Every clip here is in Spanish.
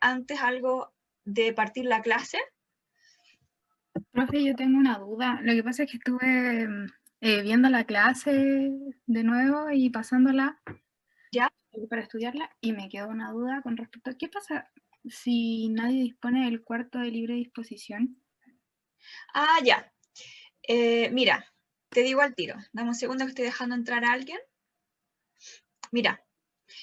antes algo de partir la clase? Profe, yo tengo una duda. Lo que pasa es que estuve viendo la clase de nuevo y pasándola ¿Ya? para estudiarla y me quedó una duda con respecto a qué pasa si nadie dispone del cuarto de libre disposición. Ah, ya. Mira, te digo al tiro. Dame un segundo que estoy dejando entrar a alguien. Mira,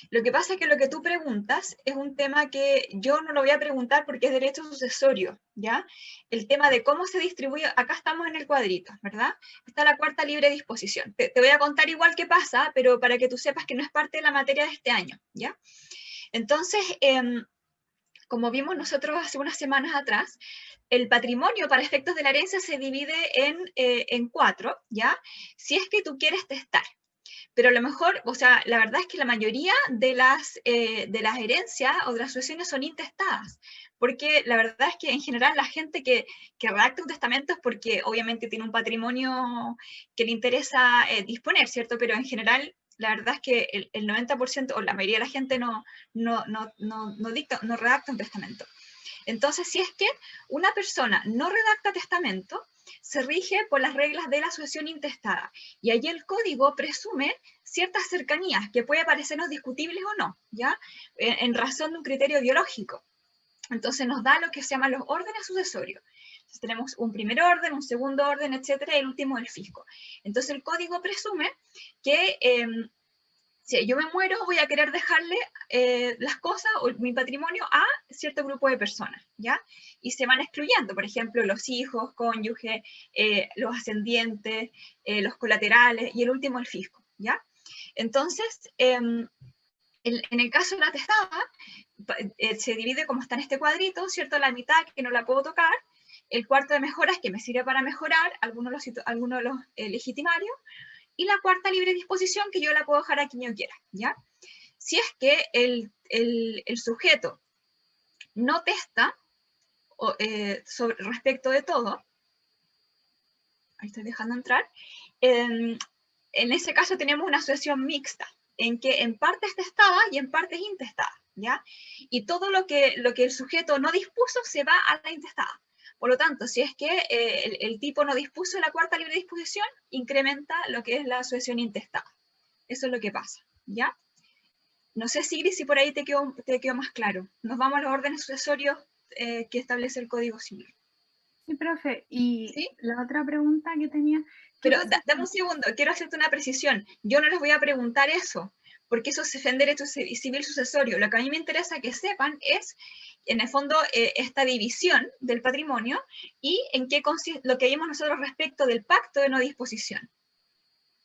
lo que pasa es que lo que tú preguntas es un tema que yo no lo voy a preguntar porque es derecho sucesorio, ¿ya? El tema de cómo se distribuye, acá estamos en el cuadrito, ¿verdad? Está la cuarta libre disposición. Te voy a contar igual qué pasa, pero para que tú sepas que no es parte de la materia de este año, ¿ya? Entonces, como vimos nosotros hace unas semanas atrás, el patrimonio para efectos de la herencia se divide en cuatro, ¿ya? Si es que tú quieres testar. Pero a lo mejor, o sea, la verdad es que la mayoría de las herencias o de las sucesiones son intestadas, porque la verdad es que en general la gente que redacta un testamento es porque obviamente tiene un patrimonio que le interesa disponer, ¿cierto? Pero en general la verdad es que el 90% o la mayoría de la gente no redacta un testamento. Entonces, si es que una persona no redacta testamento, se rige por las reglas de la sucesión intestada. Y allí el código presume ciertas cercanías que puede parecernos discutibles o no, ¿ya? En razón de un criterio biológico. Entonces nos da lo que se llaman los órdenes sucesorios. Entonces tenemos un primer orden, un segundo orden, etcétera, y el último el fisco. Entonces el código presume que si yo me muero, voy a querer dejarle las cosas o mi patrimonio a cierto grupo de personas, ¿ya? Y se van excluyendo, por ejemplo, los hijos, cónyuge, los ascendientes, los colaterales y el último el fisco, ¿ya? Entonces, en el caso de la testada, se divide como está en este cuadrito, ¿cierto? La mitad que no la puedo tocar, el cuarto de mejoras que me sirve para mejorar algunos de los legitimarios, y la cuarta libre disposición que yo la puedo dejar a quien yo quiera, ¿ya? Si es que el sujeto no testa respecto de todo, ahí estoy dejando entrar, en ese caso tenemos una sucesión mixta, en que en parte es testada y en parte es intestada, ¿ya? Y todo lo que el sujeto no dispuso se va a la intestada. Por lo tanto, si es que el tipo no dispuso la cuarta libre disposición, incrementa lo que es la sucesión intestada. Eso es lo que pasa, ¿ya? No sé, Sigrid, si por ahí te quedó más claro. Nos vamos a los órdenes sucesorios que establece el Código Civil. Sí, profe. Y ¿Sí? la otra pregunta que tenía, ¿qué Pero pasa dame un segundo, quiero hacerte una precisión. Yo no les voy a preguntar eso, porque eso es en derecho civil sucesorio. Lo que a mí me interesa que sepan es, en el fondo, esta división del patrimonio y en qué consiste lo que vimos nosotros respecto del pacto de no disposición.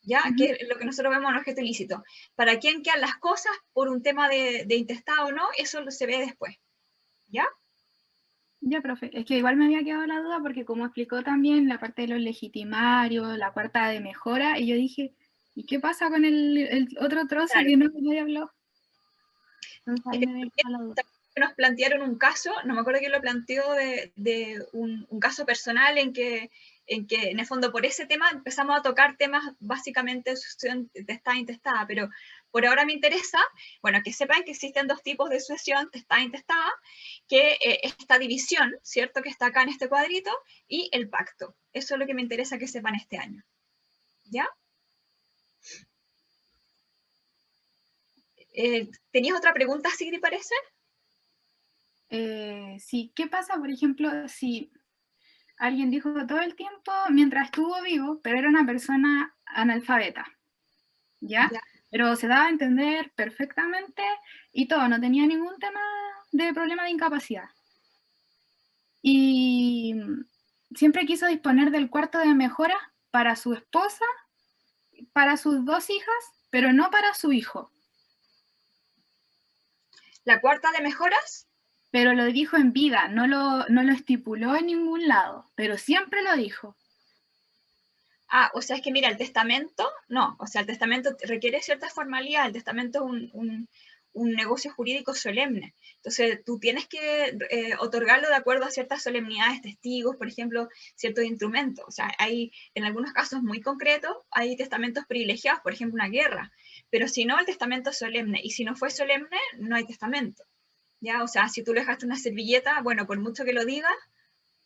¿Ya? Que es lo que nosotros vemos en objeto ilícito. Para quién quedan las cosas por un tema de intestado o no, eso se ve después. ¿Ya? Ya, profe, es que igual me había quedado la duda porque como explicó también la parte de los legitimarios, la cuarta de mejora, y yo dije, ¿y qué pasa con el otro trozo Claro. que no me habló? Entonces Es ahí que me había quedado la duda. nos plantearon un caso, no me acuerdo quién lo planteó, de un caso personal en que, en el fondo, por ese tema empezamos a tocar temas básicamente de sucesión testada e intestada, pero por ahora me interesa, bueno, que sepan que existen dos tipos de sucesión, testada e intestada, que esta división, ¿cierto?, que está acá en este cuadrito, y el pacto. Eso es lo que me interesa que sepan este año. ¿Ya? ¿Tenías otra pregunta, Sigrid, parece? Sí, ¿qué pasa, por ejemplo, si alguien dijo todo el tiempo mientras estuvo vivo, pero era una persona analfabeta, ¿ya? Ya. Pero se daba a entender perfectamente y todo, no tenía ningún tema de problema de incapacidad. Y siempre quiso disponer del cuarto de mejora para su esposa, para sus dos hijas, pero no para su hijo. La cuarta de mejoras. Pero lo dijo en vida, no lo estipuló en ningún lado, pero siempre lo dijo. Ah, o sea, es que mira, el testamento, no, o sea, el testamento requiere cierta formalidad, el testamento es un negocio jurídico solemne. Entonces, tú tienes que otorgarlo de acuerdo a ciertas solemnidades, testigos, por ejemplo, ciertos instrumentos. O sea, hay, en algunos casos muy concretos, hay testamentos privilegiados, por ejemplo, una guerra. Pero si no, el testamento es solemne. Y si no fue solemne, no hay testamento. ¿ya? O sea, si tú le dejaste una servilleta, bueno, por mucho que lo digas,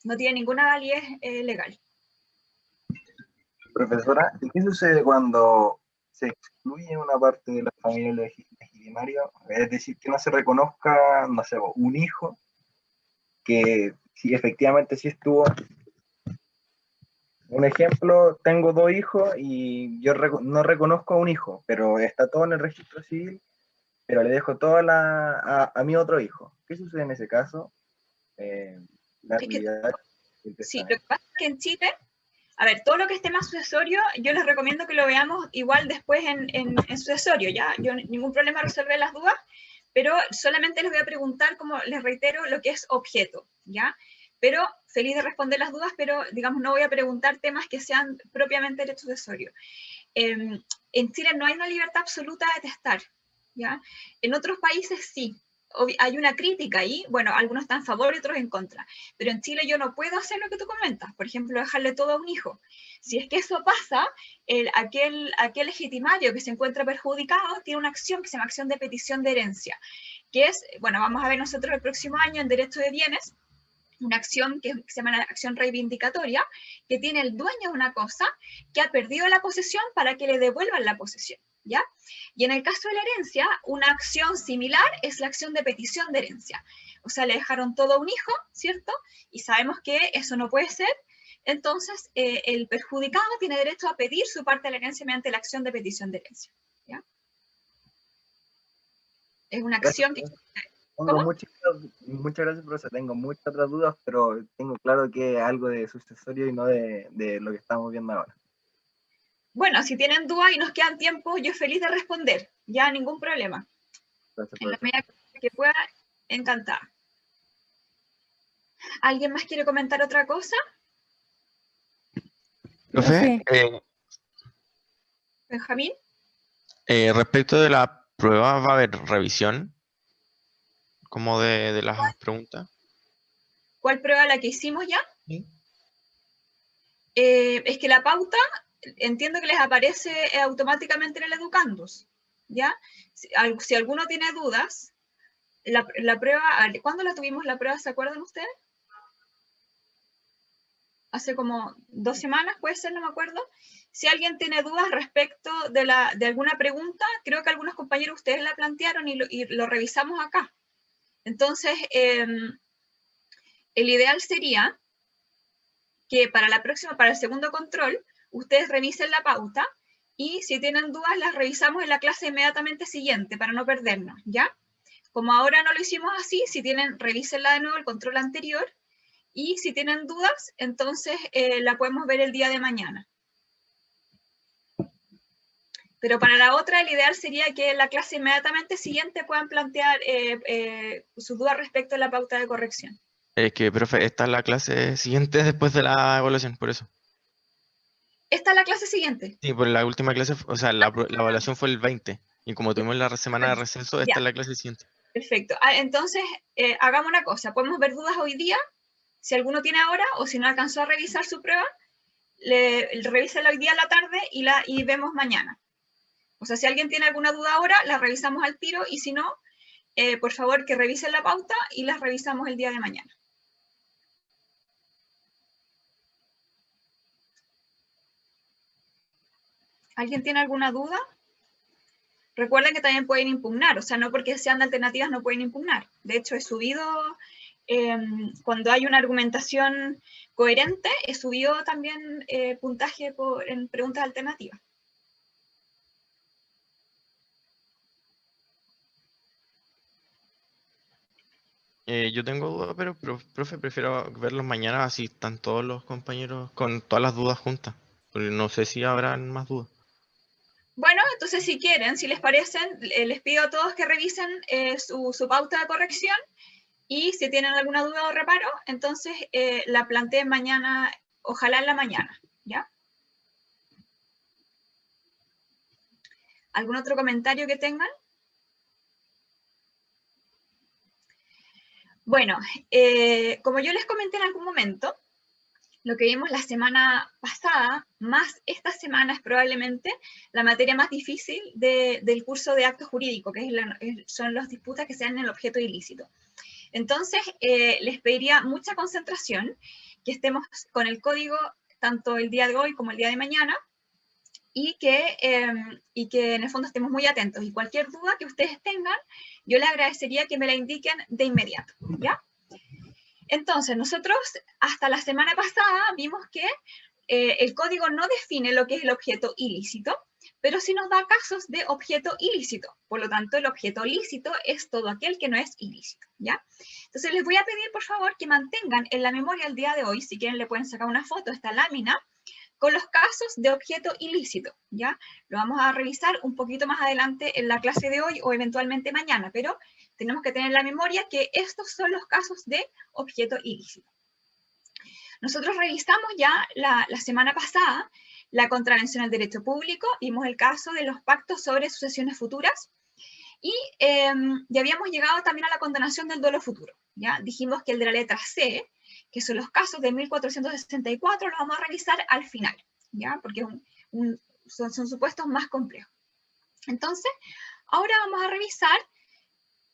no tiene ninguna validez legal. Profesora, ¿y qué sucede cuando se excluye una parte de la familia legitimaria? Es decir, que no se reconozca, no sé, un hijo que sí, efectivamente sí estuvo. Un ejemplo, tengo dos hijos y yo no reconozco a un hijo, pero está todo en el registro civil, pero le dejo toda a mi otro hijo. ¿Qué sucede en ese caso? La Es que, realidad del sí, lo testamento. que pasa es que en Chile, a ver, todo lo que esté más sucesorio, yo les recomiendo que lo veamos igual después en sucesorio, ¿ya? Yo ningún problema resolver las dudas, pero solamente les voy a preguntar, como les reitero, lo que es objeto, ¿ya? Pero feliz de responder las dudas, pero digamos, no voy a preguntar temas que sean propiamente derecho sucesorio. En Chile no hay una libertad absoluta de testar, ¿ya? En otros países sí. Hay una crítica ahí, bueno, algunos están a favor y otros en contra, pero en Chile yo no puedo hacer lo que tú comentas, por ejemplo, dejarle todo a un hijo. Si es que eso pasa, aquel legitimario que se encuentra perjudicado tiene una acción que se llama acción de petición de herencia, que es, bueno, vamos a ver nosotros el próximo año en derecho de bienes, una acción que se llama la acción reivindicatoria, que tiene el dueño de una cosa que ha perdido la posesión para que le devuelvan la posesión, ¿ya? Y en el caso de la herencia, una acción similar es la acción de petición de herencia. O sea, le dejaron todo a un hijo, ¿cierto? Y sabemos que eso no puede ser. Entonces, el perjudicado tiene derecho a pedir su parte de la herencia mediante la acción de petición de herencia, ¿ya? Es una Gracias. acción que... Tengo ¿Cómo? muchas gracias, profesor. Tengo muchas otras dudas, pero tengo claro que es algo de sucesorio y no de lo que estamos viendo ahora. Bueno, si tienen dudas y nos quedan tiempo, yo feliz de responder, ya ningún problema. Gracias, En la profesor. medida que pueda, encantada. ¿Alguien más quiere comentar otra cosa? Profe, Benjamín, respecto de la prueba, ¿va a haber revisión como de las preguntas? ¿cuál prueba la que hicimos ya? Sí. Es que la pauta, entiendo que les aparece automáticamente en el Educandos, ¿ya? Si alguno tiene dudas, la prueba, ¿cuándo la tuvimos la prueba? ¿Se acuerdan ustedes? Hace como 2 semanas, puede ser, no me acuerdo. Si alguien tiene dudas respecto de alguna pregunta, creo que algunos compañeros ustedes la plantearon y lo revisamos acá. Entonces, el ideal sería que para la próxima, para el segundo control, ustedes revisen la pauta y si tienen dudas las revisamos en la clase inmediatamente siguiente para no perdernos, ¿ya? Como ahora no lo hicimos así, si tienen, revísenla de nuevo el control anterior y si tienen dudas, entonces la podemos ver el día de mañana. Pero para la otra, el ideal sería que en la clase inmediatamente siguiente puedan plantear sus dudas respecto a la pauta de corrección. Es que, profe, esta es la clase siguiente después de la evaluación, por eso. Esta es la clase siguiente. Sí, por la última clase, o sea, la evaluación fue el 20, y como tuvimos la semana de receso, esta Ya, es la clase siguiente. perfecto. Entonces, hagamos una cosa. Podemos ver dudas hoy día, si alguno tiene ahora, o si no alcanzó a revisar su prueba, revísela hoy día a la tarde y vemos mañana. O sea, si alguien tiene alguna duda ahora, la revisamos al tiro, y si no, por favor que revisen la pauta y las revisamos el día de mañana. ¿Alguien tiene alguna duda? Recuerden que también pueden impugnar, o sea, no porque sean de alternativas no pueden impugnar. De hecho, he subido, cuando hay una argumentación coherente, he subido también puntaje en preguntas alternativas. Yo tengo dudas, pero, profe, prefiero verlos mañana, así están todos los compañeros con todas las dudas juntas. Porque no sé si habrán más dudas. Bueno, entonces si quieren, si les parecen, les pido a todos que revisen su pauta de corrección y si tienen alguna duda o reparo, entonces la planteen mañana, ojalá en la mañana, ¿ya? ¿Algún otro comentario que tengan? Bueno, como yo les comenté en algún momento, lo que vimos la semana pasada, más esta semana es probablemente la materia más difícil del curso de acto jurídico, que son las disputas que se dan en el objeto ilícito. Entonces, les pediría mucha concentración, que estemos con el código tanto el día de hoy como el día de mañana, y que en el fondo estemos muy atentos. Y cualquier duda que ustedes tengan, yo les agradecería que me la indiquen de inmediato, ¿ya? Entonces, nosotros hasta la semana pasada vimos que el código no define lo que es el objeto ilícito, pero sí nos da casos de objeto ilícito. Por lo tanto, el objeto lícito es todo aquel que no es ilícito, ¿ya? Entonces, les voy a pedir, por favor, que mantengan en la memoria el día de hoy, si quieren le pueden sacar una foto a esta lámina, con los casos de objeto ilícito, ¿ya? Lo vamos a revisar un poquito más adelante en la clase de hoy o eventualmente mañana, pero tenemos que tener en la memoria que estos son los casos de objeto ilícito. Nosotros revisamos ya la semana pasada la contravención al derecho público, vimos el caso de los pactos sobre sucesiones futuras y ya habíamos llegado también a la condonación del dolo futuro, ¿ya? Dijimos que el de la letra C, que son los casos de 1464, los vamos a revisar al final, ¿ya? Porque son supuestos más complejos. Entonces, ahora vamos a revisar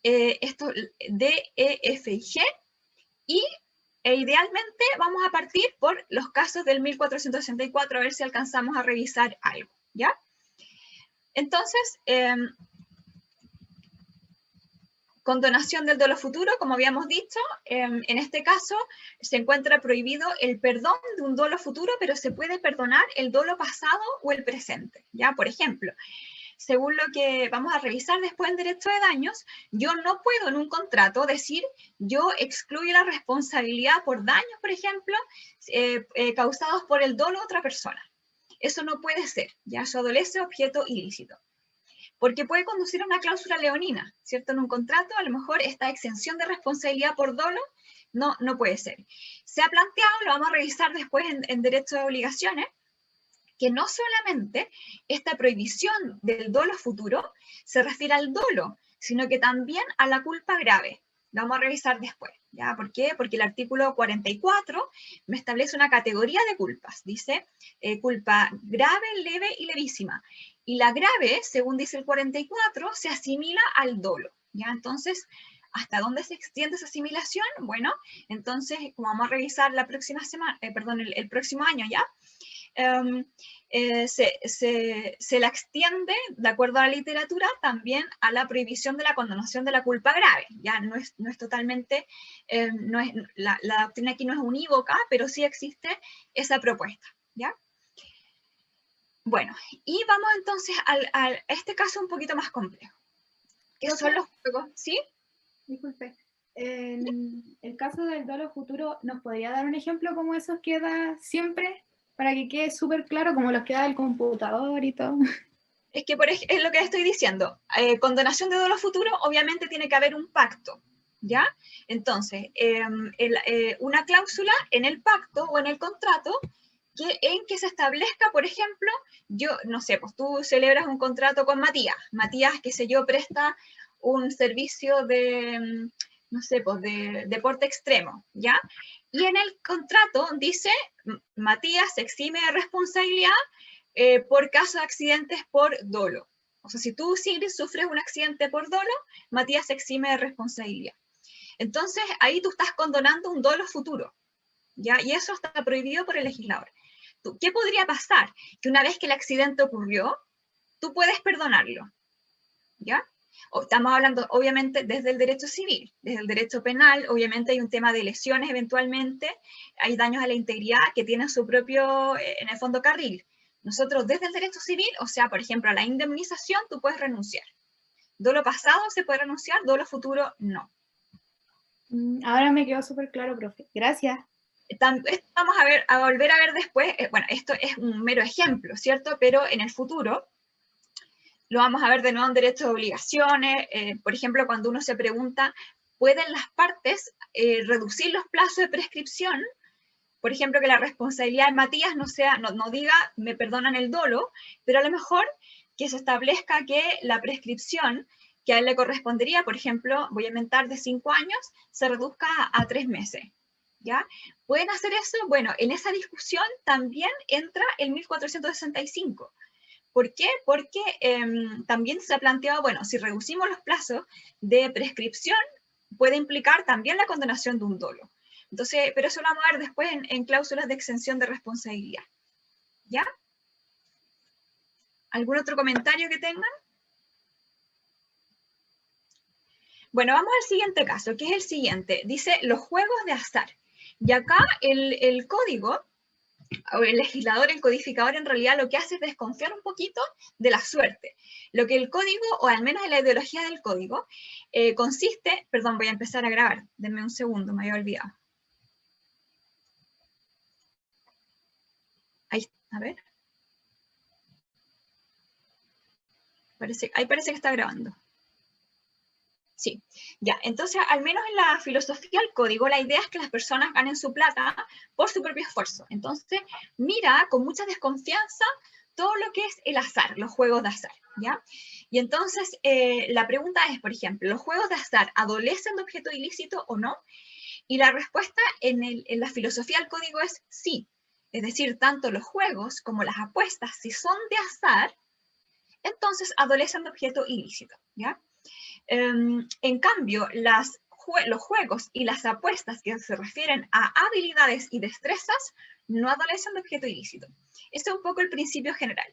esto D, E, F y G, y idealmente vamos a partir por los casos del 1464, a ver si alcanzamos a revisar algo, ¿ya? Entonces, condonación del dolo futuro, como habíamos dicho, en este caso se encuentra prohibido el perdón de un dolo futuro, pero se puede perdonar el dolo pasado o el presente, ¿ya? Por ejemplo, según lo que vamos a revisar después en derecho de daños, yo no puedo en un contrato decir, yo excluyo la responsabilidad por daños, por ejemplo, causados por el dolo de otra persona. Eso no puede ser, ya eso adolece objeto ilícito. Porque puede conducir a una cláusula leonina, ¿cierto? En un contrato, a lo mejor esta exención de responsabilidad por dolo no puede ser. Se ha planteado, lo vamos a revisar después en derecho de obligaciones, que no solamente esta prohibición del dolo futuro se refiere al dolo, sino que también a la culpa grave. Lo vamos a revisar después, ¿ya? ¿Por qué? Porque el artículo 44 me establece una categoría de culpas. Dice culpa grave, leve y levísima. Y la grave, según dice el 44, se asimila al dolo, ¿ya? Entonces, ¿hasta dónde se extiende esa asimilación? Bueno, entonces, como vamos a revisar la próxima semana, el próximo año ya, se la extiende, de acuerdo a la literatura, también a la prohibición de la condonación de la culpa grave. Ya no es totalmente, la doctrina aquí no es unívoca, pero sí existe esa propuesta, ¿ya? Bueno, y vamos entonces a este caso un poquito más complejo, que son los juegos, ¿sí? Disculpe, en el caso del dolo futuro, ¿nos podría dar un ejemplo como esos que da siempre? Para que quede súper claro, como los que da el computador y todo. Es que es lo que estoy diciendo. Condonación de dolo futuro, obviamente tiene que haber un pacto, ¿ya? Entonces, una cláusula en el pacto o en el contrato en que se establezca, por ejemplo, yo, no sé, pues tú celebras un contrato con Matías, qué sé yo, presta un servicio de, no sé, pues de deporte extremo, ¿ya? Y en el contrato dice, Matías se exime de responsabilidad por caso de accidentes por dolo. O sea, si tú, Sigrid, sufres un accidente por dolo, Matías se exime de responsabilidad. Entonces, ahí tú estás condonando un dolo futuro, ¿ya? Y eso está prohibido por el legislador. ¿Qué podría pasar? Que una vez que el accidente ocurrió, tú puedes perdonarlo, ¿ya? Estamos hablando, obviamente, desde el derecho civil. Desde el derecho penal, obviamente, hay un tema de lesiones, eventualmente, hay daños a la integridad que tienen su propio, en el fondo, carril. Nosotros, desde el derecho civil, o sea, por ejemplo, a la indemnización, tú puedes renunciar. Dolo pasado se puede renunciar, dolo futuro, no. Ahora me quedó súper claro, profe. Gracias. Vamos a volver a ver después, bueno, esto es un mero ejemplo, ¿cierto? Pero en el futuro lo vamos a ver de nuevo en derecho de obligaciones, por ejemplo, cuando uno se pregunta, ¿pueden las partes reducir los plazos de prescripción? Por ejemplo, que la responsabilidad de Matías no diga, me perdonan el dolo, pero a lo mejor que se establezca que la prescripción que a él le correspondería, por ejemplo, voy a inventar de 5 años, se reduzca a 3 meses. ¿Ya? ¿Pueden hacer eso? Bueno, en esa discusión también entra el 1465. ¿Por qué? Porque también se ha planteado, bueno, si reducimos los plazos de prescripción, puede implicar también la condonación de un dolo. Entonces, pero eso lo vamos a ver después en cláusulas de exención de responsabilidad. ¿Ya? ¿Algún otro comentario que tengan? Bueno, vamos al siguiente caso, que es el siguiente. Dice los juegos de azar. Y acá el código, o el legislador, el codificador, en realidad lo que hace es desconfiar un poquito de la suerte. Lo que el código, o al menos en la ideología del código, consiste... Perdón, voy a empezar a grabar. Denme un segundo, me había olvidado. Ahí, a ver. Ahí parece que está grabando. Sí, ya. Entonces, al menos en la filosofía del código, la idea es que las personas ganen su plata por su propio esfuerzo. Entonces, mira con mucha desconfianza todo lo que es el azar, los juegos de azar, ¿ya? Y entonces, la pregunta es, por ejemplo, ¿los juegos de azar adolecen de objeto ilícito o no? Y la respuesta en la filosofía del código es sí. Es decir, tanto los juegos como las apuestas, si son de azar, entonces adolecen de objeto ilícito, ¿ya? En cambio, los juegos y las apuestas que se refieren a habilidades y destrezas no adolecen de objeto ilícito. Este es un poco el principio general.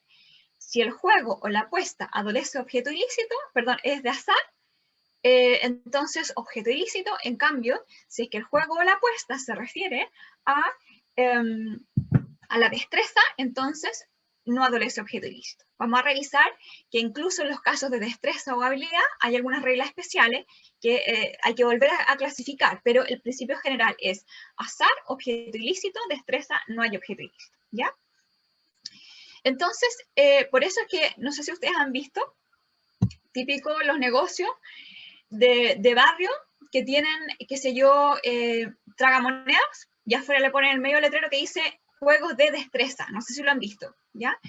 Si el juego o la apuesta adolece de objeto ilícito, perdón, es de azar, entonces objeto ilícito. En cambio, si es que el juego o la apuesta se refiere a la destreza, entonces no adolece objeto ilícito. Vamos a revisar que incluso en los casos de destreza o habilidad hay algunas reglas especiales que hay que volver a clasificar, pero el principio general es azar, objeto ilícito, destreza, no hay objeto ilícito, ¿ya? Entonces, por eso es que, no sé si ustedes han visto, típico los negocios de barrio que tienen, qué sé yo, tragamonedas, y afuera le ponen el medio letrero que dice juegos de destreza, no sé si lo han visto, ¿ya?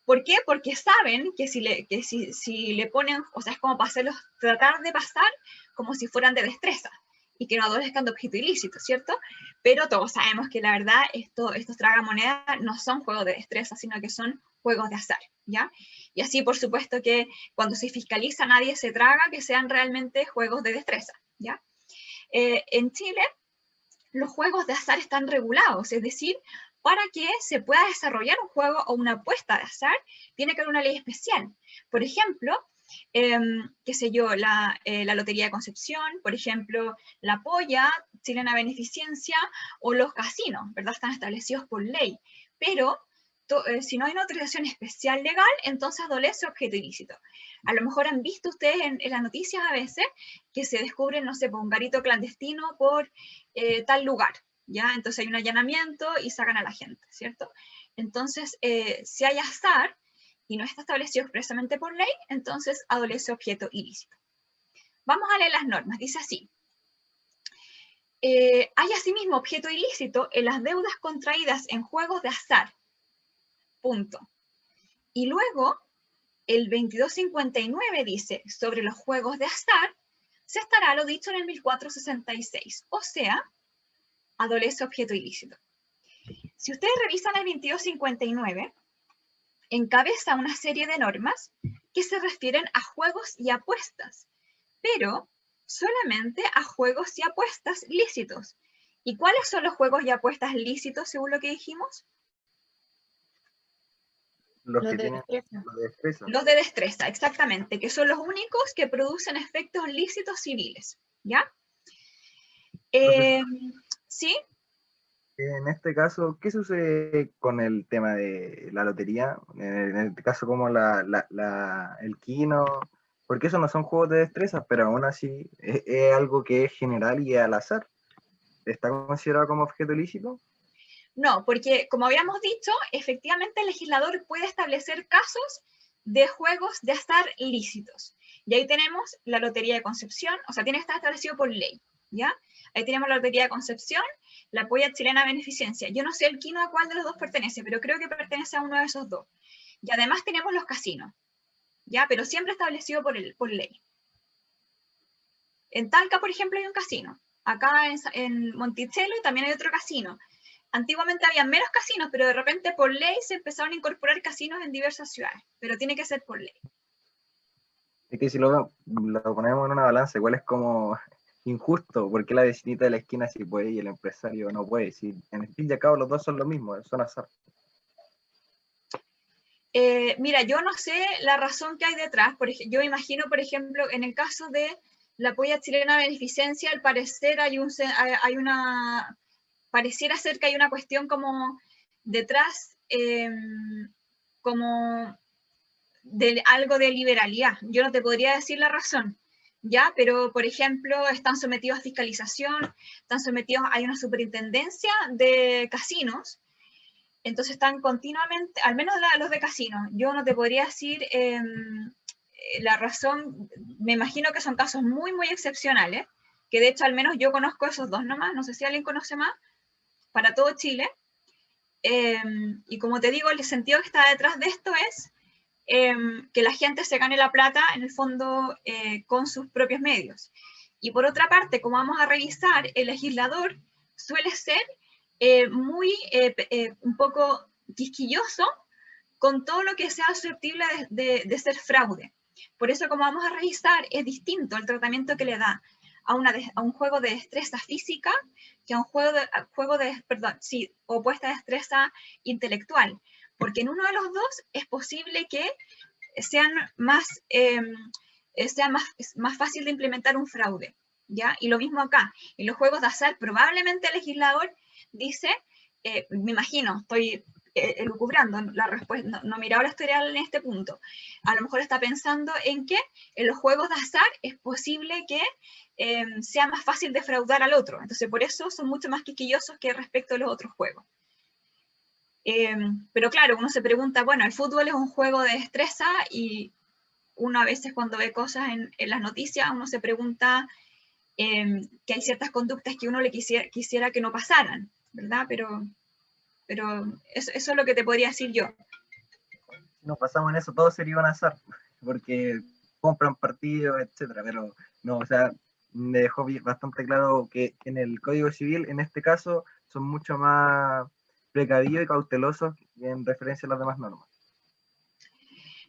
¿Por qué? Porque saben que si le ponen, o sea, es como para hacerlos, tratar de pasar como si fueran de destreza, y que no adolezcan de objeto ilícito, ¿cierto? Pero todos sabemos que la verdad estos tragamonedas no son juegos de destreza, sino que son juegos de azar, ¿ya? Y así, por supuesto, que cuando se fiscaliza nadie se traga que sean realmente juegos de destreza, ¿ya? En Chile, los juegos de azar están regulados, es decir, para que se pueda desarrollar un juego o una apuesta de azar, tiene que haber una ley especial. Por ejemplo, qué sé yo, la Lotería de Concepción, por ejemplo, la Polla, Chilena Beneficencia, o los casinos, ¿verdad? Están establecidos por ley. Pero si no hay una autorización especial legal, entonces adolece objeto ilícito. A lo mejor han visto ustedes en las noticias a veces que se descubre, no sé, un garito clandestino por tal lugar, ¿ya? Entonces hay un allanamiento y sacan a la gente, ¿cierto? Entonces, si hay azar y no está establecido expresamente por ley, entonces adolece objeto ilícito. Vamos a leer las normas, dice así. Hay asimismo objeto ilícito en las deudas contraídas en juegos de azar. Punto. Y luego, el 2259 dice, sobre los juegos de azar, se estará lo dicho en el 1466, o sea, adolece objeto ilícito. Si ustedes revisan el 2259, encabeza una serie de normas que se refieren a juegos y apuestas, pero solamente a juegos y apuestas lícitos. ¿Y cuáles son los juegos y apuestas lícitos según lo que dijimos? Los que tienen los de destreza. Los de destreza, exactamente, que son los únicos que producen efectos lícitos civiles, ¿ya? ¿Sí? En este caso, ¿qué sucede con el tema de la lotería? En este caso, como el quino, porque esos no son juegos de destreza, pero aún así es algo que es general y es al azar. ¿Está considerado como objeto ilícito? No, porque como habíamos dicho, efectivamente el legislador puede establecer casos de juegos de azar ilícitos. Y ahí tenemos la Lotería de Concepción, o sea, tiene que estar establecido por ley, ¿ya? Ahí tenemos la Lotería de Concepción, la Polla Chilena Beneficencia. Yo no sé el quino a cuál de los dos pertenece, pero creo que pertenece a uno de esos dos. Y además tenemos los casinos, ¿ya? Pero siempre establecido por ley. En Talca, por ejemplo, hay un casino. acá en Monticello, y también hay otro casino. Antiguamente había menos casinos, pero de repente por ley se empezaron a incorporar casinos en diversas ciudades, pero tiene que ser por ley. Es que si lo ponemos en una balanza, igual es como injusto, porque la vecinita de la esquina sí puede y el empresario no puede. Si en el fin y al cabo los dos son lo mismo, son azar. Mira, yo no sé la razón que hay detrás. Yo imagino, por ejemplo, en el caso de la Polla Chilena Beneficencia, al parecer hay una, pareciera ser que hay una cuestión como detrás, como de algo de liberalidad. Yo no te podría decir la razón, ¿ya? Pero, por ejemplo, están sometidos a fiscalización, hay una superintendencia de casinos, entonces están continuamente, al menos los de casinos, yo no te podría decir la razón, me imagino que son casos muy, muy excepcionales, que de hecho al menos yo conozco esos dos nomás, no sé si alguien conoce más, para todo Chile. Y como te digo, el sentido que está detrás de esto es que la gente se gane la plata, en el fondo, con sus propios medios. Y por otra parte, como vamos a revisar, el legislador suele ser un poco quisquilloso con todo lo que sea susceptible de ser fraude. Por eso, como vamos a revisar, es distinto el tratamiento que le da a un juego de destreza física que a un opuesta destreza intelectual. Porque en uno de los dos es posible que sea más fácil de implementar un fraude, ¿ya? Y lo mismo acá. En los juegos de azar, probablemente el legislador dice, me imagino, estoy elucubrando la respuesta, no he mirado la historial en este punto, a lo mejor está pensando en que en los juegos de azar es posible que sea más fácil defraudar al otro, entonces por eso son mucho más quisquillosos que respecto a los otros juegos. Pero claro, uno se pregunta, bueno, el fútbol es un juego de destreza y uno a veces cuando ve cosas en las noticias, uno se pregunta que hay ciertas conductas que uno le quisiera que no pasaran, ¿verdad? Pero eso es lo que te podría decir yo. Si nos pasamos en eso, todo sería un azar, porque compran partidos, etcétera, pero no, o sea, me dejó bastante claro que en el Código Civil, en este caso, son mucho más precavidos y cautelosos en referencia a las demás normas.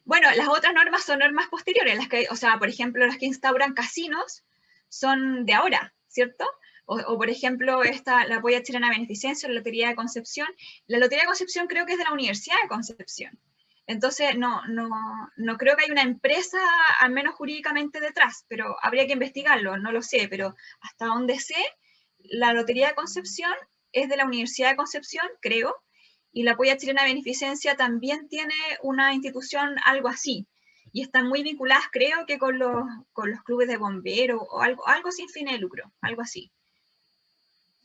Bueno, las otras normas son normas posteriores, o sea, por ejemplo, las que instauran casinos son de ahora, ¿cierto? O por ejemplo, la Polla Chilena Beneficencia, la Lotería de Concepción. La Lotería de Concepción creo que es de la Universidad de Concepción. Entonces, no creo que haya una empresa, al menos jurídicamente, detrás, pero habría que investigarlo, no lo sé, pero hasta donde sé, la Lotería de Concepción es de la Universidad de Concepción, creo, y la Polla Chilena Beneficencia también tiene una institución algo así, y están muy vinculadas, creo que con los clubes de bomberos, o algo sin fin de lucro, algo así.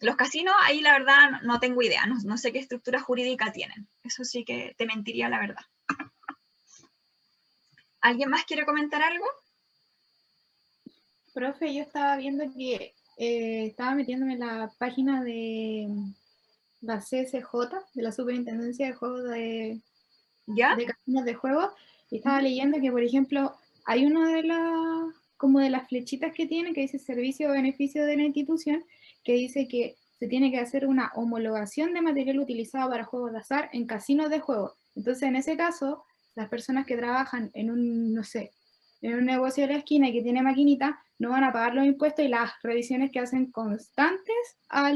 Los casinos, ahí la verdad no tengo idea, no sé qué estructura jurídica tienen, eso sí que te mentiría la verdad. ¿Alguien más quiere comentar algo? Profe, yo estaba viendo que estaba metiéndome en la página de la CSJ, de la Superintendencia de Juegos de Casinos de Juegos, y estaba leyendo que, por ejemplo, hay una de las flechitas que tiene, que dice servicio o beneficio de la institución, que dice que se tiene que hacer una homologación de material utilizado para juegos de azar en casinos de juegos. Entonces, en ese caso, las personas que trabajan en un negocio de la esquina y que tiene maquinita, no van a pagar los impuestos y las revisiones que hacen constantes a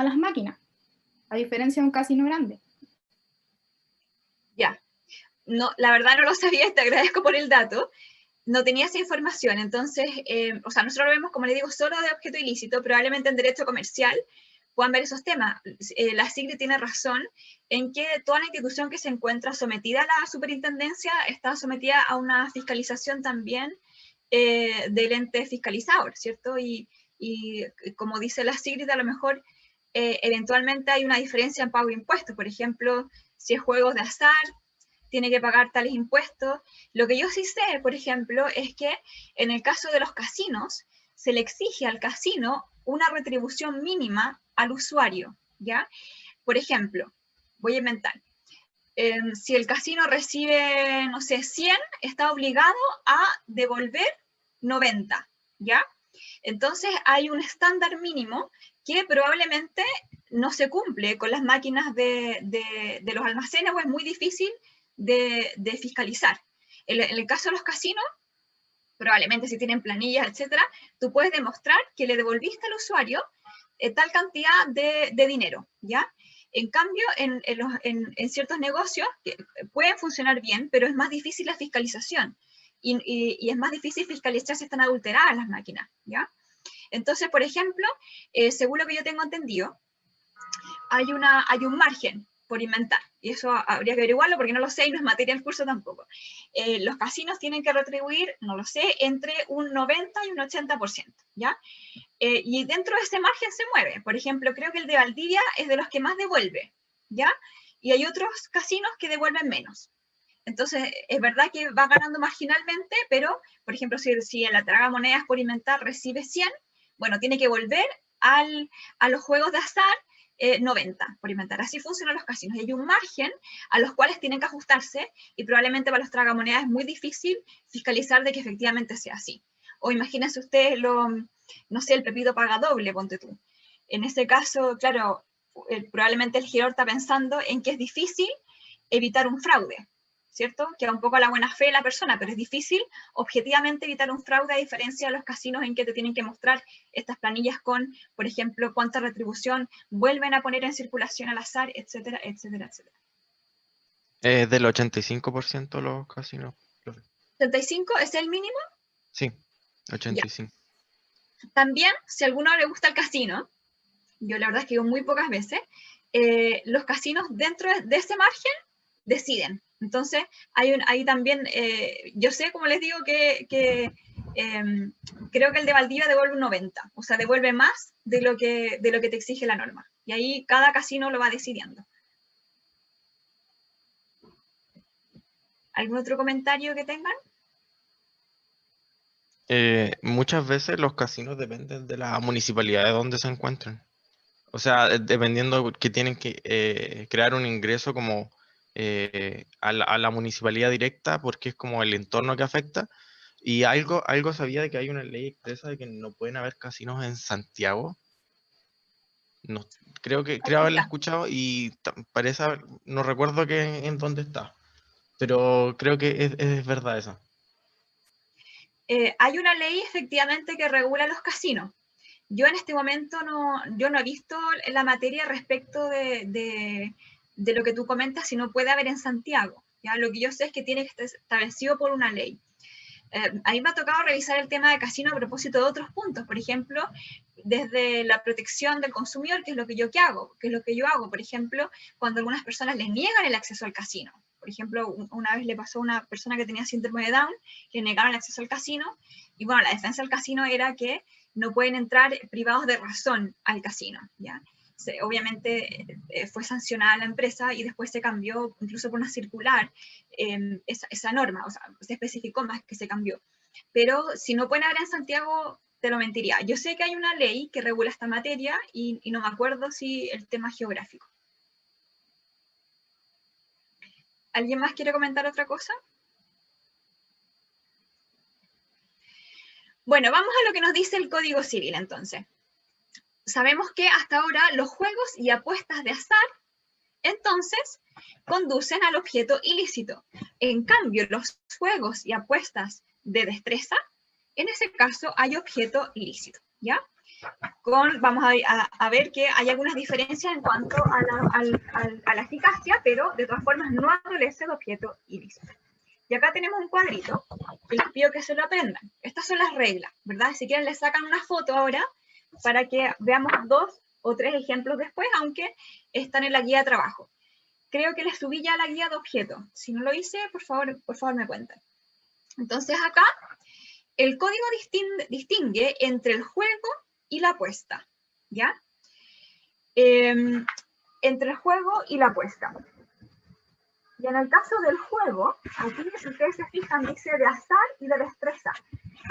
las máquinas, a diferencia de un casino grande. Ya. No, la verdad no lo sabía, te agradezco por el dato. No tenía esa información, entonces, nosotros lo vemos, como le digo, solo de objeto ilícito, probablemente en derecho comercial puedan ver esos temas. La SIGRI tiene razón en que toda la institución que se encuentra sometida a la superintendencia está sometida a una fiscalización también del ente fiscalizador, ¿cierto? Y como dice la SIGRI, a lo mejor eventualmente hay una diferencia en pago de impuestos, por ejemplo, si es juegos de azar, tiene que pagar tales impuestos. Lo que yo sí sé, por ejemplo, es que en el caso de los casinos, se le exige al casino una retribución mínima al usuario, ¿ya? Por ejemplo, voy a inventar, si el casino recibe, no sé, 100, está obligado a devolver 90, ¿ya? Entonces hay un estándar mínimo que probablemente no se cumple con las máquinas de los almacenes o es muy difícil de fiscalizar. En el caso de los casinos, probablemente si tienen planillas, etcétera, tú puedes demostrar que le devolviste al usuario tal cantidad de dinero, ¿ya? En cambio, en ciertos negocios que pueden funcionar bien, pero es más difícil la fiscalización y es más difícil fiscalizar si están adulteradas las máquinas, ¿ya? Entonces, por ejemplo, según lo que yo tengo entendido, hay un margen por inventar, y eso habría que averiguarlo porque no lo sé y no es materia del curso tampoco. Los casinos tienen que retribuir, no lo sé, entre un 90 y un 80%, ¿ya? Y dentro de ese margen se mueve. Por ejemplo, creo que el de Valdivia es de los que más devuelve, ¿ya? Y hay otros casinos que devuelven menos. Entonces, es verdad que va ganando marginalmente, pero, por ejemplo, si la tragamonedas por inventar recibe 100, bueno, tiene que volver a los juegos de azar 90 por inventar. Así funcionan los casinos. Y hay un margen a los cuales tienen que ajustarse y probablemente para los tragamonedas es muy difícil fiscalizar de que efectivamente sea así. O imagínense ustedes, no sé, el Pepito paga doble, ponte tú. En ese caso, claro, probablemente el girador está pensando en que es difícil evitar un fraude, ¿cierto? Queda un poco a la buena fe de la persona, pero es difícil objetivamente evitar un fraude a diferencia de los casinos en que te tienen que mostrar estas planillas con, por ejemplo, cuánta retribución vuelven a poner en circulación al azar, etcétera, etcétera, etcétera. Del 85% los casinos. ¿75 es el mínimo? Sí, 85. Ya. También, si a alguno le gusta el casino, yo la verdad es que digo muy pocas veces, los casinos dentro de ese margen deciden. Entonces, hay también, yo sé, como les digo, que creo que el de Valdivia devuelve un 90, o sea, devuelve más de lo que te exige la norma. Y ahí cada casino lo va decidiendo. ¿Algún otro comentario que tengan? Muchas veces los casinos dependen de la municipalidad de donde se encuentran. O sea, dependiendo que tienen que crear un ingreso como a la municipalidad directa, porque es como el entorno que afecta. Y algo sabía de que hay una ley expresa de que no pueden haber casinos en Santiago. No, creo haberla escuchado y parece, no recuerdo en dónde está, pero creo que es verdad eso. Hay una ley efectivamente que regula los casinos. Yo en este momento yo no he visto la materia respecto de lo que tú comentas si no puede haber en Santiago. ¿Ya? Lo que yo sé es que tiene que estar establecido por una ley. A mí me ha tocado revisar el tema de casino a propósito de otros puntos, por ejemplo, desde la protección del consumidor, que es lo que yo hago, por ejemplo, cuando algunas personas les niegan el acceso al casino. Por ejemplo, una vez le pasó a una persona que tenía síndrome de Down, le negaron el acceso al casino, y bueno, la defensa del casino era que no pueden entrar privados de razón al casino, ¿ya? Obviamente fue sancionada la empresa y después se cambió incluso por una circular esa norma, o sea, se especificó más que se cambió. Pero si no pueden haber en Santiago, te lo mentiría. Yo sé que hay una ley que regula esta materia y no me acuerdo si el tema geográfico. ¿Alguien más quiere comentar otra cosa? Bueno, vamos a lo que nos dice el Código Civil entonces. Sabemos que hasta ahora los juegos y apuestas de azar, entonces, conducen al objeto ilícito. En cambio, los juegos y apuestas de destreza, en ese caso hay objeto ilícito, ¿ya? Vamos a ver que hay algunas diferencias en cuanto a la eficacia, pero de todas formas no adolece de objeto ilícito. Y acá tenemos un cuadrito, que les pido que se lo aprendan. Estas son las reglas, ¿verdad? Si quieren les sacan una foto ahora, para que veamos 2 o 3 ejemplos después, aunque están en la guía de trabajo. Creo que les subí ya la guía de objetos. Si no lo hice, por favor me cuentan. Entonces acá, el código distingue entre el juego y la apuesta, ¿ya? Entre el juego y la apuesta. Y en el caso del juego, aquí si ustedes se fijan, dice de azar y de destreza.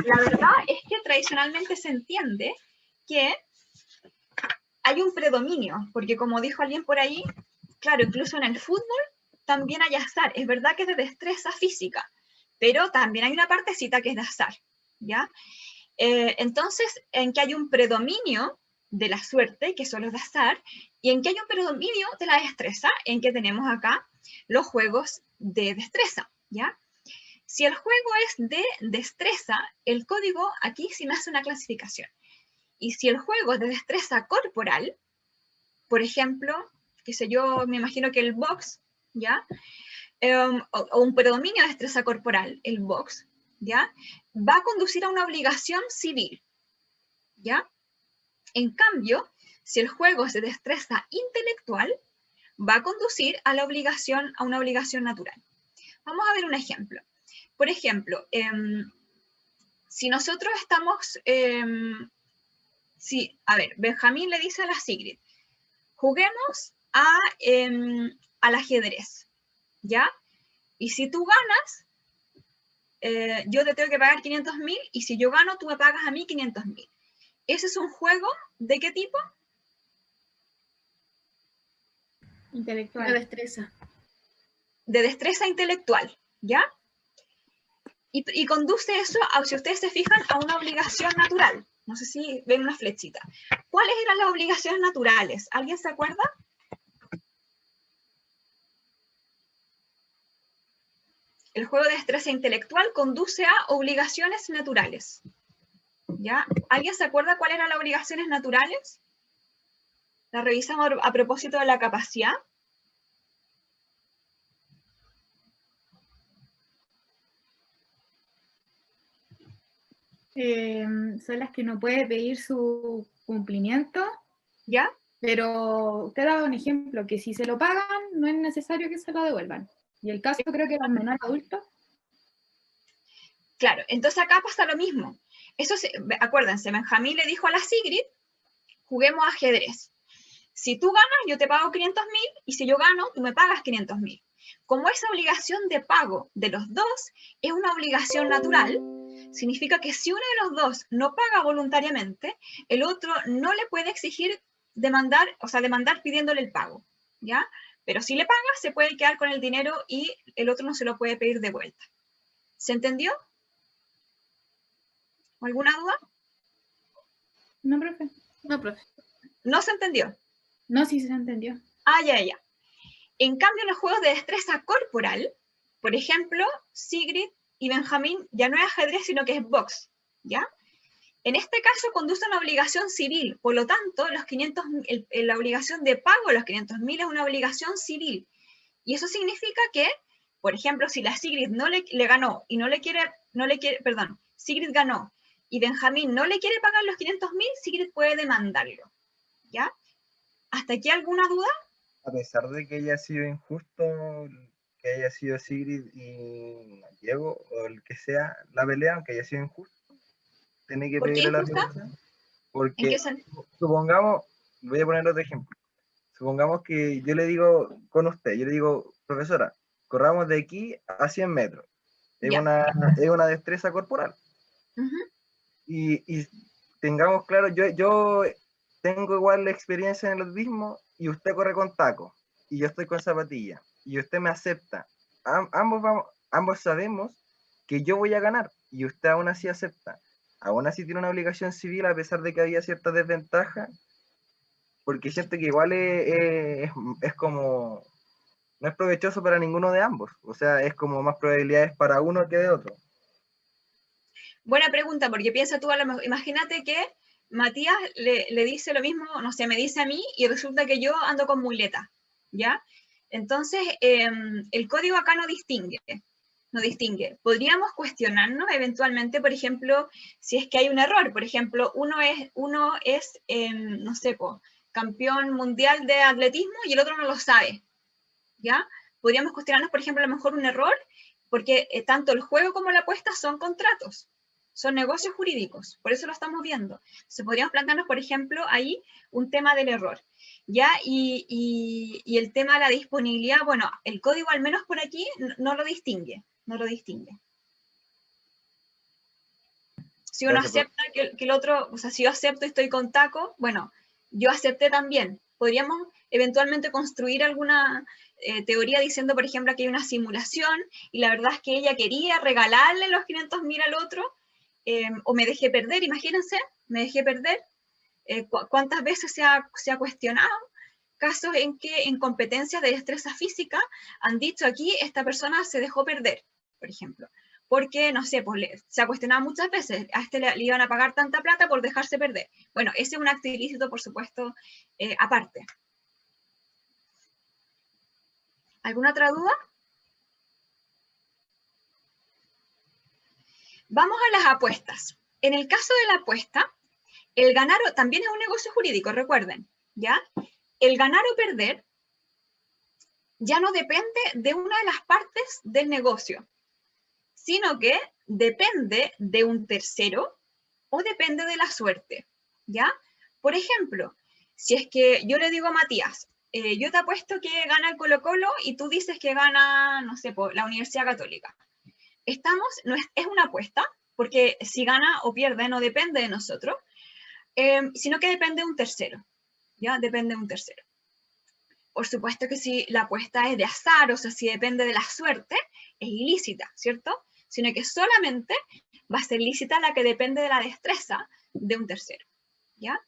La verdad es que tradicionalmente se entiende que hay un predominio, porque como dijo alguien por ahí, claro, incluso en el fútbol también hay azar. Es verdad que es de destreza física, pero también hay una partecita que es de azar, ¿ya? Entonces, en que hay un predominio de la suerte, que son los de azar, y en que hay un predominio de la destreza, en que tenemos acá los juegos de destreza, ¿ya? Si el juego es de destreza, el código aquí sí me hace una clasificación. Y si el juego es de destreza corporal, por ejemplo, qué sé yo, me imagino que el box, ¿ya? O un predominio de destreza corporal, el box, ¿ya? Va a conducir a una obligación civil, ¿ya? En cambio, si el juego es de destreza intelectual, va a conducir a una obligación natural. Vamos a ver un ejemplo. Por ejemplo, si nosotros estamos, a ver, Benjamín le dice a la Sigrid, juguemos al ajedrez, ¿ya? Y si tú ganas, yo te tengo que pagar 500.000, y si yo gano, tú me pagas a mí 500.000. ¿Ese es un juego de qué tipo? Intelectual. De destreza. De destreza intelectual, ¿ya? Y conduce eso, si ustedes se fijan, a una obligación natural. No sé si ven una flechita. ¿Cuáles eran las obligaciones naturales? ¿Alguien se acuerda? El juego de destreza intelectual conduce a obligaciones naturales. ¿Ya? ¿Alguien se acuerda cuáles eran las obligaciones naturales? La revisamos a propósito de la capacidad. Son las que no puede pedir su cumplimiento. ¿Ya? Pero usted ha dado un ejemplo, que si se lo pagan, no es necesario que se lo devuelvan. Y el caso creo que los menores adultos. Claro, entonces acá pasa lo mismo. Acuérdense, Benjamín le dijo a la Sigrid, juguemos ajedrez. Si tú ganas, yo te pago 500.000, y si yo gano, tú me pagas 500.000. Como esa obligación de pago de los dos es una obligación natural, significa que si uno de los dos no paga voluntariamente, el otro no le puede exigir demandar pidiéndole el pago, ¿ya? Pero si le paga, se puede quedar con el dinero y el otro no se lo puede pedir de vuelta. ¿Se entendió? ¿Alguna duda? No, profe. No, profe. ¿No se entendió? No, sí se entendió. Ya. En cambio, en los juegos de destreza corporal, por ejemplo, Sigrid y Benjamín ya no es ajedrez, sino que es box, ¿ya? En este caso conduce a una obligación civil, por lo tanto, la obligación de pago de los 500.000 es una obligación civil. Y eso significa que, por ejemplo, si la Sigrid no le ganó y Sigrid ganó y Benjamín no le quiere pagar los 500.000, Sigrid puede demandarlo, ¿ya? ¿Hasta aquí alguna duda? A pesar de que haya sido injusto, que haya sido Sigrid y Diego, o el que sea, la pelea, aunque haya sido injusto, tiene que ¿Por qué pedirle la injusta? devolución. Porque, supongamos, voy a poner otro ejemplo. Supongamos que yo le digo con usted, yo le digo, profesora, corramos de aquí a 100 metros. Es una destreza corporal. Y tengamos claro, yo tengo igual la experiencia en el atletismo y usted corre con taco y yo estoy con zapatillas y usted me acepta. Ambos sabemos que yo voy a ganar y usted aún así acepta. Aún así tiene una obligación civil a pesar de que había cierta desventaja, porque siento que igual es como, no es provechoso para ninguno de ambos. O sea, es como más probabilidades para uno que de otro. Buena pregunta, porque piensa tú, imagínate que Matías le dice lo mismo, no sé, me dice a mí, y resulta que yo ando con muleta, ¿ya? Entonces, el código acá no distingue. Podríamos cuestionarnos eventualmente, por ejemplo, si es que hay un error. Por ejemplo, uno es no sé, campeón mundial de atletismo y el otro no lo sabe, ¿ya? Podríamos cuestionarnos, por ejemplo, a lo mejor un error, porque tanto el juego como la apuesta son contratos. Son negocios jurídicos, por eso lo estamos viendo. Entonces podríamos plantearnos, por ejemplo, ahí un tema del error, ¿ya? Y el tema de la disponibilidad, bueno, el código al menos por aquí no lo distingue, Si uno acepta que el otro, o sea, si yo acepto y estoy con taco, bueno, yo acepté también. Podríamos eventualmente construir alguna teoría diciendo, por ejemplo, que hay una simulación y la verdad es que ella quería regalarle los 500.000 al otro, o me dejé perder, imagínense, me dejé perder. ¿Cuántas veces se ha cuestionado casos en que en competencias de destreza física han dicho aquí, esta persona se dejó perder, por ejemplo? Porque, no sé, pues se ha cuestionado muchas veces, a este le iban a pagar tanta plata por dejarse perder. Bueno, ese es un acto ilícito, por supuesto, aparte. ¿Alguna otra duda? Vamos a las apuestas. En el caso de la apuesta, el ganar también es un negocio jurídico, recuerden, ¿ya? El ganar o perder ya no depende de una de las partes del negocio, sino que depende de un tercero o depende de la suerte, ¿ya? Por ejemplo, si es que yo le digo a Matías, yo te apuesto que gana el Colo-Colo y tú dices que gana, no sé, la Universidad Católica. No es una apuesta, porque si gana o pierde no depende de nosotros, sino que depende de un tercero, ¿ya? Depende de un tercero. Por supuesto que si la apuesta es de azar, o sea, si depende de la suerte, es ilícita, ¿cierto? Sino que solamente va a ser lícita la que depende de la destreza de un tercero, ¿ya?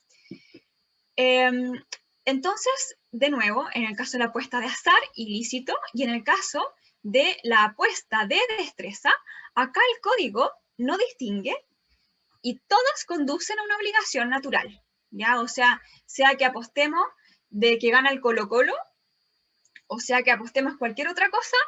Entonces, de nuevo, en el caso de la apuesta de azar, ilícito, y en el caso de la apuesta de destreza, acá el código no distingue y todas conducen a una obligación natural, ¿ya? O sea que apostemos de que gana el Colo-Colo, o sea que apostemos cualquier otra cosa,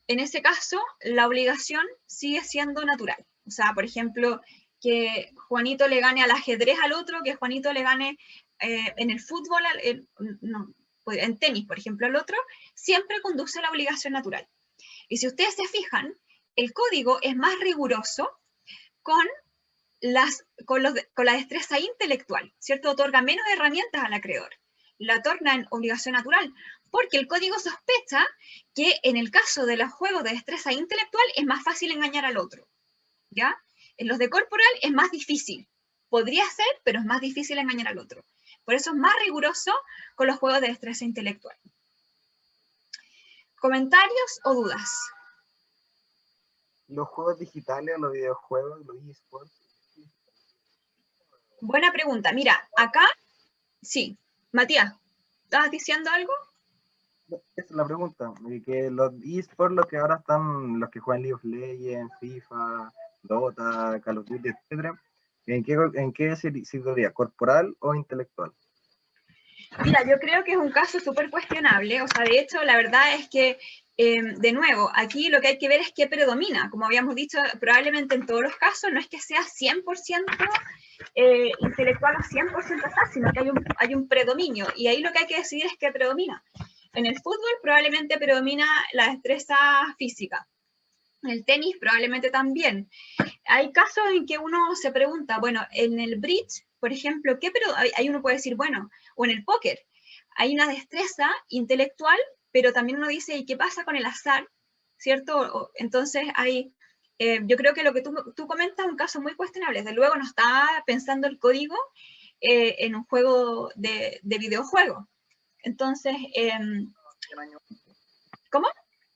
en ese caso la obligación sigue siendo natural. O sea, por ejemplo, que Juanito le gane al ajedrez al otro, que Juanito le gane en el fútbol, en tenis, por ejemplo, al otro, siempre conduce a la obligación natural. Y si ustedes se fijan, el código es más riguroso con la destreza intelectual, ¿cierto? Otorga menos herramientas al acreedor, la torna en obligación natural, porque el código sospecha que en el caso de los juegos de destreza intelectual es más fácil engañar al otro, ¿ya? En los de corporal es más difícil, podría ser, pero es más difícil engañar al otro. Por eso es más riguroso con los juegos de destreza intelectual. ¿Comentarios o dudas? ¿Los juegos digitales, los videojuegos, los eSports? Buena pregunta. Mira, acá, sí. Matías, ¿estabas diciendo algo? Esa es la pregunta. Que los eSports, los que ahora están, los que juegan League of Legends, FIFA, Dota, Call of Duty, etc., ¿en qué situaría? ¿Corporal o intelectual? Mira, yo creo que es un caso súper cuestionable. O sea, de hecho, la verdad es que, de nuevo, aquí lo que hay que ver es qué predomina. Como habíamos dicho, probablemente en todos los casos no es que sea 100% intelectual o 100% azar, sino que hay un predominio. Y ahí lo que hay que decidir es qué predomina. En el fútbol probablemente predomina la destreza física. En el tenis probablemente también. Hay casos en que uno se pregunta, bueno, en el bridge, por ejemplo, ahí uno puede decir, bueno, o en el póker, hay una destreza intelectual, pero también uno dice, ¿y qué pasa con el azar? ¿Cierto? Entonces yo creo que lo que tú comentas es un caso muy cuestionable. Desde luego no está pensando el código en un juego de videojuego. Entonces, ¿cómo?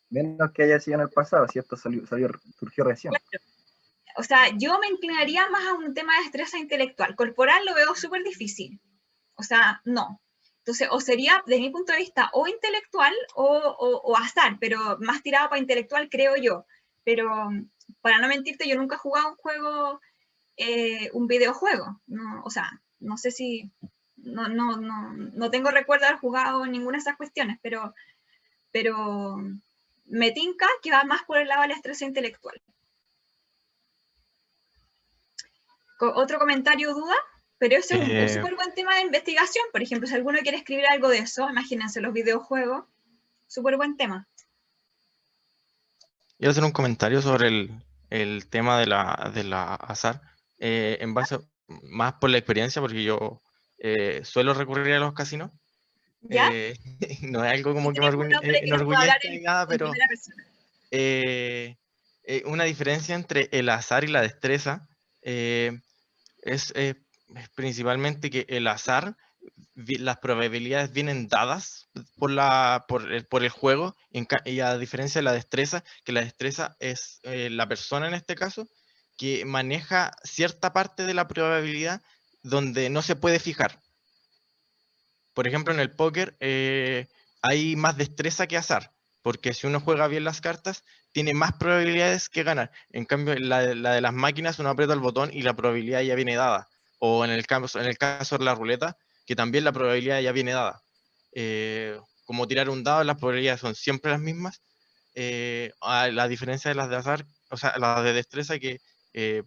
Menos que haya sido en el pasado, ¿cierto? Surgió recién. Claro. O sea, yo me inclinaría más a un tema de destreza intelectual. Corporal lo veo súper difícil. O sea, no. Entonces, o sería, desde mi punto de vista, o intelectual o azar, pero más tirado para intelectual, creo yo. Pero, para no mentirte, yo nunca he jugado un juego, un videojuego. No, o sea, no sé si... No tengo recuerdo de haber jugado ninguna de esas cuestiones, pero me tinca que va más por el lado de la destreza intelectual. ¿Otro comentario o duda? Pero ese es un súper buen tema de investigación. Por ejemplo, si alguno quiere escribir algo de eso, imagínense los videojuegos, súper buen tema. Quiero hacer un comentario sobre el tema de la azar, en base más por la experiencia, porque yo suelo recurrir a los casinos. ¿Ya? No es algo como que me enorgullezca ni nada, pero una diferencia entre el azar y la destreza es principalmente que el azar, las probabilidades vienen dadas por el juego, y a diferencia de la destreza, que la destreza es la persona en este caso, que maneja cierta parte de la probabilidad donde no se puede fijar. Por ejemplo, en el póker hay más destreza que azar, porque si uno juega bien las cartas, tiene más probabilidades que ganar. En cambio, la de las máquinas, uno aprieta el botón y la probabilidad ya viene dada. O en el caso de la ruleta, que también la probabilidad ya viene dada. Como tirar un dado, las probabilidades son siempre las mismas. A la diferencia de las de azar, o sea, las de destreza, que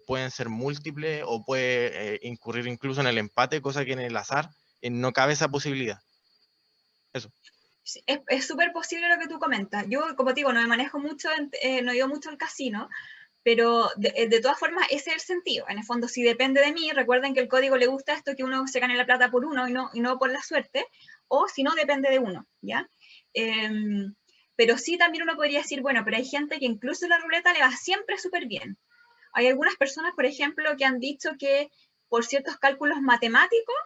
pueden ser múltiples o puede incurrir incluso en el empate, cosa que en el azar no cabe esa posibilidad. Eso. Es súper posible lo que tú comentas. Yo, como te digo, no me manejo mucho, no he ido mucho al casino, pero de todas formas ese es el sentido. En el fondo, si depende de mí, recuerden que el código le gusta esto, que uno se gane la plata por uno y no por la suerte, o si no, depende de uno, ¿ya? Pero sí también uno podría decir, bueno, pero hay gente que incluso la ruleta le va siempre súper bien. Hay algunas personas, por ejemplo, que han dicho que por ciertos cálculos matemáticos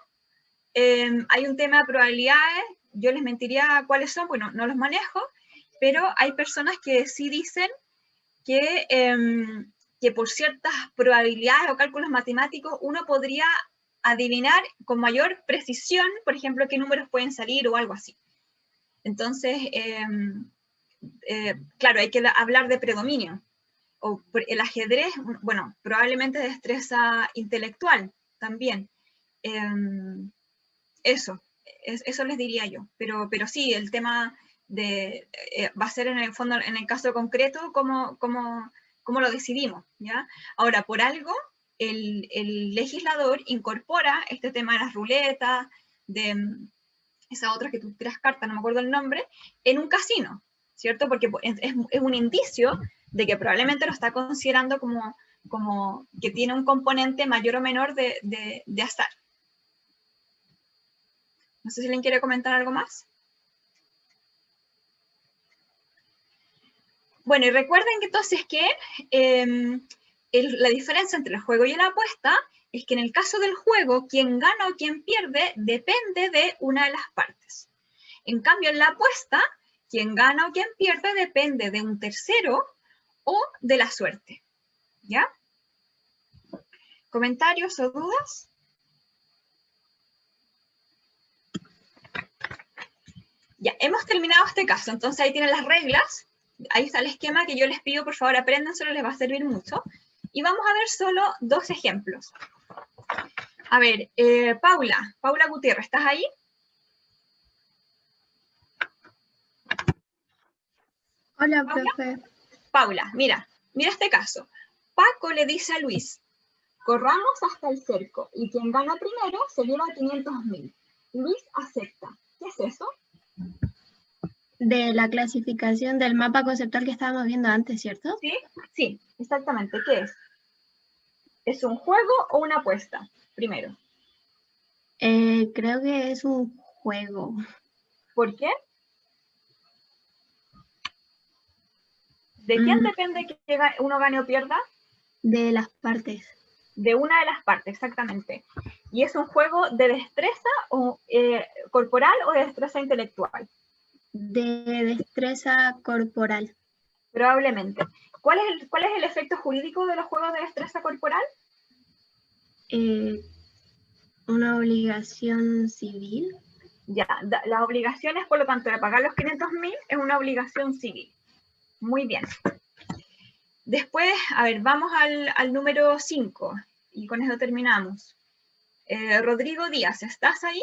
hay un tema de probabilidades, yo les mentiría cuáles son, bueno, no los manejo, pero hay personas que sí dicen que por ciertas probabilidades o cálculos matemáticos uno podría adivinar con mayor precisión, por ejemplo, qué números pueden salir o algo así. Entonces, claro, hay que hablar de predominio. O el ajedrez, bueno, probablemente destreza intelectual también. Eso les diría yo. Pero sí, el tema va a ser en el fondo, en el caso concreto, cómo lo decidimos, ¿ya? Ahora, por algo, el legislador incorpora este tema de las ruletas, de esa otra que tú tiras cartas, no me acuerdo el nombre, en un casino, ¿cierto? Porque es un indicio de que probablemente lo está considerando como que tiene un componente mayor o menor de azar. No sé si alguien quiere comentar algo más. Bueno, y recuerden que entonces que la diferencia entre el juego y la apuesta es que en el caso del juego, quien gana o quien pierde depende de una de las partes. En cambio, en la apuesta, quien gana o quien pierde depende de un tercero o de la suerte. ¿Ya? ¿Comentarios o dudas? Ya, hemos terminado este caso, entonces ahí tienen las reglas, ahí está el esquema que yo les pido, por favor, apréndanselo, les va a servir mucho. Y vamos a ver solo dos ejemplos. A ver, Paula Gutiérrez, ¿estás ahí? Hola, ¿Paula? profe. Paula, mira este caso. Paco le dice a Luis, corramos hasta el cerco y quien gana primero se lleva 500.000. Luis acepta. ¿Qué es eso? De la clasificación del mapa conceptual que estábamos viendo antes, ¿cierto? Sí, exactamente. ¿Qué es? ¿Es un juego o una apuesta? Primero. Creo que es un juego. ¿Por qué? ¿De quién depende que uno gane o pierda? De las partes. De una de las partes, exactamente. ¿Y es un juego de destreza o, corporal o de destreza intelectual? De destreza corporal. Probablemente. ¿Cuál es el efecto jurídico de los juegos de destreza corporal? Una obligación civil. Ya, las obligaciones, por lo tanto, de pagar los 500.000 es una obligación civil. Muy bien. Después, a ver, vamos al número 5 y con eso terminamos. Rodrigo Díaz, ¿estás ahí?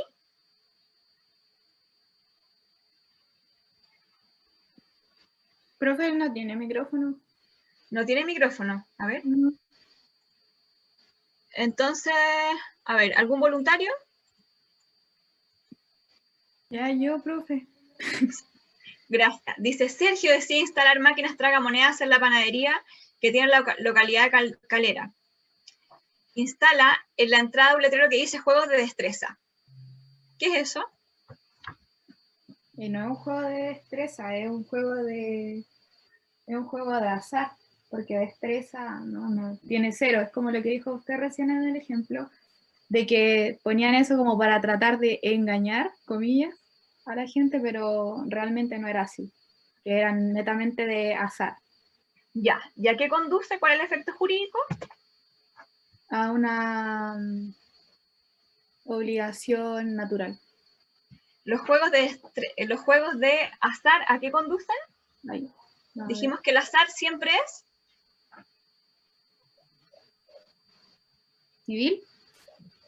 Profe, él no tiene micrófono. No tiene micrófono, a ver. Entonces, a ver, ¿algún voluntario? Ya, yo, profe. Gracias. Dice, Sergio decide instalar máquinas tragamonedas en la panadería que tiene la localidad de Calera. Instala en la entrada un letrero que dice juegos de destreza. ¿Qué es eso? Y no es un juego de destreza, es un juego de azar, porque destreza no tiene 0. Es como lo que dijo usted recién en el ejemplo, de que ponían eso como para tratar de engañar, comillas, a la gente, pero realmente no era así, que eran netamente de azar. Ya, ¿y a qué conduce? ¿Cuál es el efecto jurídico? a una obligación natural. Los juegos de azar, ¿a qué conducen? Ahí. No, Dijimos que el azar siempre es ¿civil?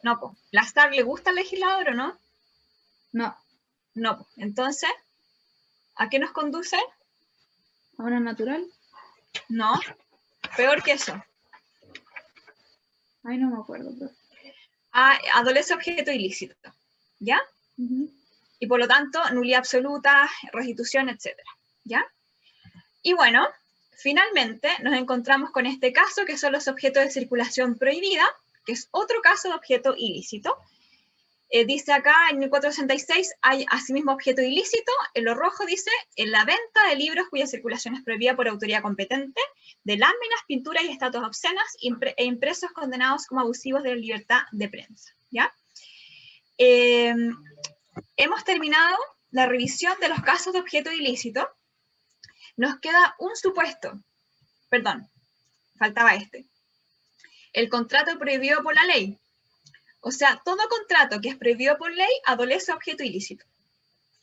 no, po. ¿El azar le gusta al legislador o no? No. No, po. Entonces, ¿a qué nos conduce? ¿A una natural? No, peor que eso. Ay, no me acuerdo. Pero... Adolece objeto ilícito, ¿ya? Y por lo tanto, nulidad absoluta, restitución, etc. ¿Ya? Y bueno, finalmente nos encontramos con este caso, que son los objetos de circulación prohibida, que es otro caso de objeto ilícito. Dice acá, en 1466, hay asimismo objeto ilícito, en lo rojo dice, en la venta de libros cuya circulación es prohibida por autoridad competente, de láminas, pinturas y estatuas obscenas, e impresos condenados como abusivos de la libertad de prensa, ¿ya? Hemos terminado la revisión de los casos de objeto ilícito. Nos queda un supuesto, perdón, faltaba este. El contrato prohibido por la ley. O sea, todo contrato que es prohibido por ley adolece objeto ilícito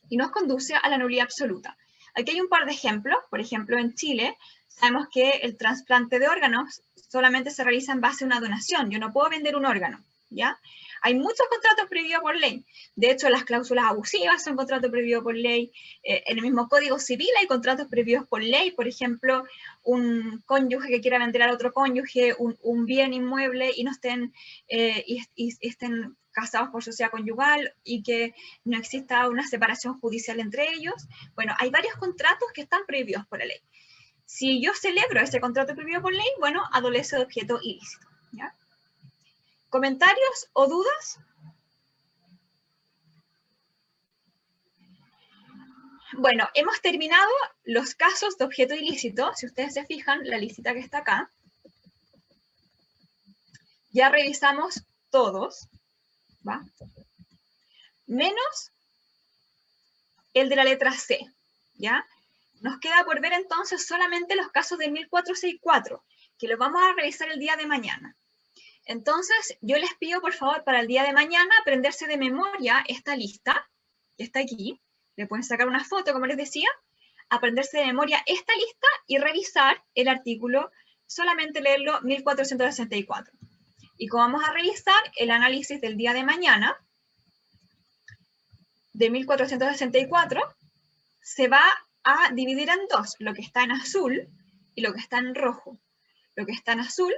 y nos conduce a la nulidad absoluta. Aquí hay un par de ejemplos. Por ejemplo, en Chile sabemos que el trasplante de órganos solamente se realiza en base a una donación. Yo no puedo vender un órgano, ¿ya? Hay muchos contratos prohibidos por ley. De hecho, las cláusulas abusivas son contratos prohibidos por ley. En el mismo Código Civil hay contratos prohibidos por ley. Por ejemplo, un cónyuge que quiera vender al otro cónyuge un bien inmueble y no estén, estén casados por sociedad conyugal y que no exista una separación judicial entre ellos. Bueno, hay varios contratos que están prohibidos por la ley. Si yo celebro ese contrato prohibido por ley, bueno, adolece de objeto ilícito, ¿ya? ¿Comentarios o dudas? Bueno, hemos terminado los casos de objeto ilícito. Si ustedes se fijan, la listita que está acá. Ya revisamos todos, ¿va? Menos el de la letra C, ¿ya? Nos queda por ver entonces solamente los casos de 1464, que los vamos a revisar el día de mañana. Entonces, yo les pido, por favor, para el día de mañana, aprenderse de memoria esta lista, que está aquí. Le pueden sacar una foto, como les decía, aprenderse de memoria esta lista y revisar el artículo, solamente leerlo 1464. Y como vamos a revisar el análisis del día de mañana, de 1464, se va a dividir en dos, lo que está en azul y lo que está en rojo. Lo que está en azul,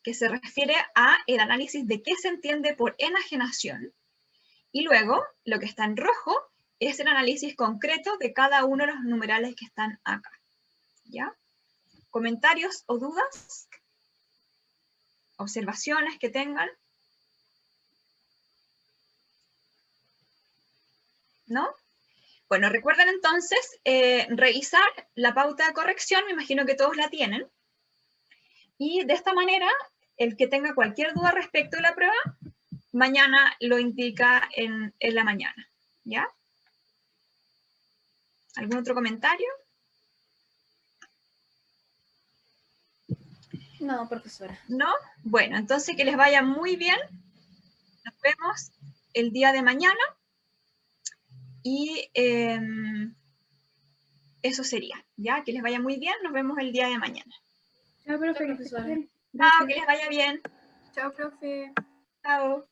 que se refiere a el análisis de qué se entiende por enajenación, y luego lo que está en rojo es el análisis concreto de cada uno de los numerales que están acá. ¿Ya? ¿Comentarios o dudas? ¿Observaciones que tengan? ¿No? Bueno, recuerden entonces revisar la pauta de corrección, me imagino que todos la tienen, y de esta manera, el que tenga cualquier duda respecto a la prueba, mañana lo indica en la mañana, ¿ya? ¿Algún otro comentario? No, profesora. ¿No? Bueno, entonces que les vaya muy bien. Nos vemos el día de mañana. Y eso sería, ¿ya? Que les vaya muy bien. Nos vemos el día de mañana. Chao, profesora. Chao, que les vaya bien. Chao, profe. Chao.